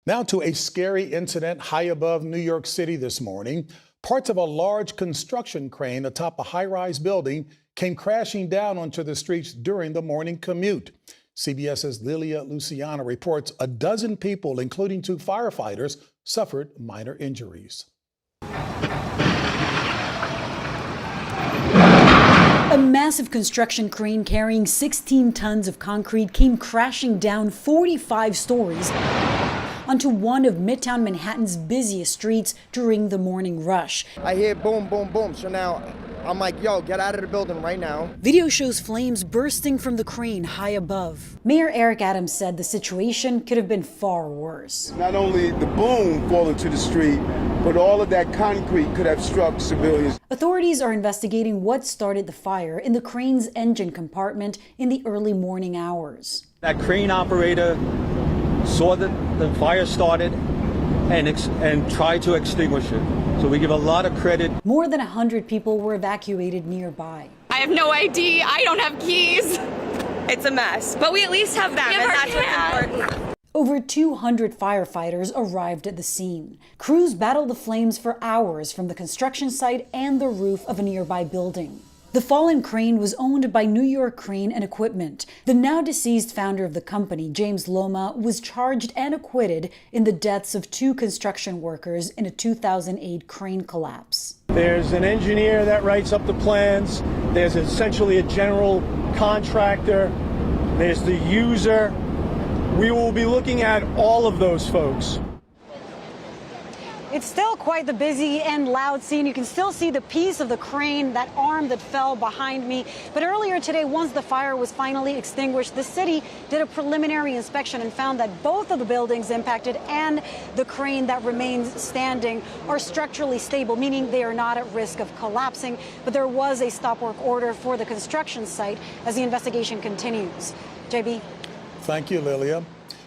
Now to a scary incident high above New York City this morning. Parts of a large construction crane atop a high-rise building came crashing down onto the streets during the morning commute. CBS's Lilia Luciano reports a dozen people, including 2 firefighters, suffered minor injuries. A massive construction crane carrying 16 tons of concrete came crashing down 45 stories onto one of Midtown Manhattan's busiest streets during the morning rush. I hear boom, boom, boom. So now I'm like, yo, get out of the building right now. Video shows flames bursting from the crane high above. Mayor Eric Adams said the situation could have been far worse. Not only the boom falling to the street, but all of that concrete could have struck civilians. Authorities are investigating what started the fire in the crane's engine compartment in the early morning hours. That crane operator saw that the fire started and tried to extinguish it. So we give a lot of credit. More than 100 people were evacuated nearby. I have no ID. I don't have keys. It's a mess, but we at least have them, and that's what's important. Over 200 firefighters arrived at the scene. Crews battled the flames for hours from the construction site and the roof of a nearby building. The fallen crane was owned by New York Crane and Equipment. The now deceased founder of the company, James Loma, was charged and acquitted in the deaths of 2 construction workers in a 2008 crane collapse. There's an engineer that writes up the plans. There's essentially a general contractor. There's the user. We will be looking at all of those folks. It's still quite the busy and loud scene. You can still see the piece of the crane, that arm that fell behind me. But earlier today, once the fire was finally extinguished, the city did a preliminary inspection and found that both of the buildings impacted and the crane that remains standing are structurally stable, meaning they are not at risk of collapsing. But there was a stop work order for the construction site as the investigation continues. JB. Thank you, Lilia.